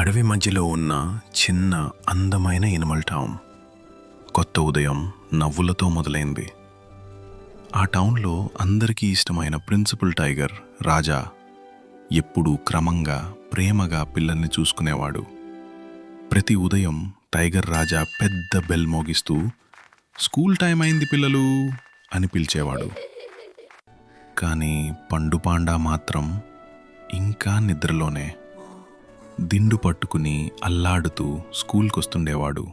అడవి మధ్యలో ఉన్న చిన్న అందమైన ఎనిమల్ టౌన్. కొత్త ఉదయం నవ్వులతో మొదలైంది. ఆ టౌన్లో అందరికీ ఇష్టమైన ప్రిన్సిపల్ టైగర్ రాజా ఎప్పుడూ క్రమంగా ప్రేమగా పిల్లల్ని చూసుకునేవాడు. ప్రతి ఉదయం టైగర్ రాజా పెద్ద బెల్ మోగిస్తూ స్కూల్ టైం అయింది పిల్లలు అని పిలిచేవాడు. కానీ పండు పాండా మాత్రం ఇంకా నిద్రలోనే దిండు పట్టుకుని అల్లాడుతూ స్కూల్కొస్తుండేవాడు.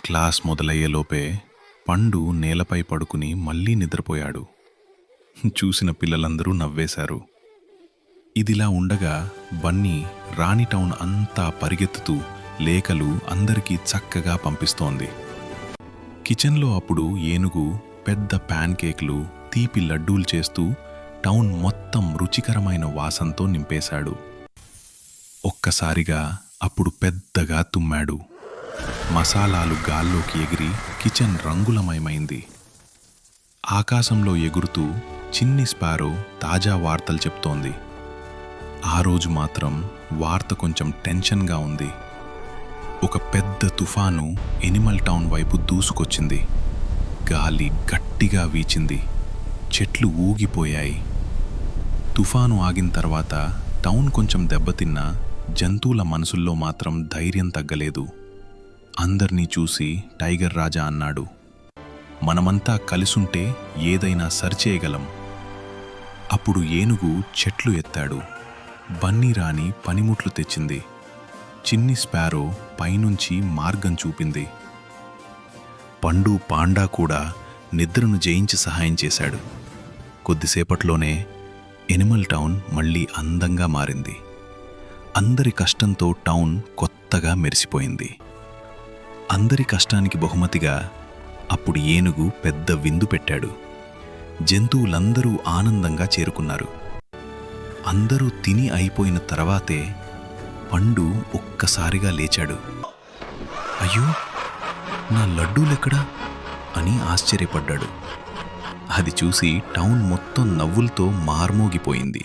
క్లాస్ మొదలయ్యేలోపే పండు నేలపై పడుకుని మళ్ళీ నిద్రపోయాడు. చూసిన పిల్లలందరూ నవ్వేశారు. ఇదిలా ఉండగా బన్నీ రాణి టౌన్ అంతా పరిగెత్తుతూ లేఖలు అందరికీ చక్కగా పంపిస్తోంది. కిచెన్లో అప్పుడు ఏనుగు పెద్ద ప్యాన్ కేక్లు తీపి లడ్డూలు చేస్తూ టౌన్ మొత్తం రుచికరమైన వాసంతో నింపేశాడు. ఒక్కసారిగా అప్పుడు పెద్దగా తుమ్మాడు. మసాలాలు గాల్లోకి ఎగిరి కిచెన్ రంగులమయమైంది. ఆకాశంలో ఎగురుతూ చిన్ని స్పారో తాజా వార్తలు చెప్తోంది. ఆ రోజు మాత్రం వార్త కొంచెం టెన్షన్గా ఉంది. ఒక పెద్ద తుఫాను ఎనిమల్ టౌన్ వైపు దూసుకొచ్చింది. గాలి గట్టిగా వీచింది. చెట్లు ఊగిపోయాయి. తుఫాను ఆగిన తర్వాత టౌన్ కొంచెం దెబ్బతిన్నా జంతువుల మనసుల్లో మాత్రం ధైర్యం తగ్గలేదు. అందర్నీ చూసి టైగర్ రాజా అన్నాడు, మనమంతా కలిసుంటే ఏదైనా సరిచేయగలం. అప్పుడు ఏనుగు చెట్లు ఎత్తాడు. బన్నీ రాణి పనిముట్లు తెచ్చింది. చిన్ని స్పారో పైనుంచి మార్గం చూపింది. పండు పాండా కూడా నిద్రను జయించి సహాయం చేశాడు. కొద్దిసేపట్లోనే ఎనిమల్ టౌన్ మళ్ళీ అందంగా మారింది. అందరి కష్టంతో టౌన్ కొత్తగా మెరిసిపోయింది. అందరి కష్టానికి బహుమతిగా అప్పుడు ఏనుగు పెద్ద విందు పెట్టాడు. జంతువులందరూ ఆనందంగా చేరుకున్నారు. అందరూ తిని అయిపోయిన తర్వాతే పండు ఒక్కసారిగా లేచాడు. అయ్యో, నా లడ్డూలెక్కడా అని ఆశ్చర్యపడ్డాడు. అది చూసి టౌన్ మొత్తం నవ్వులతో మార్మోగిపోయింది.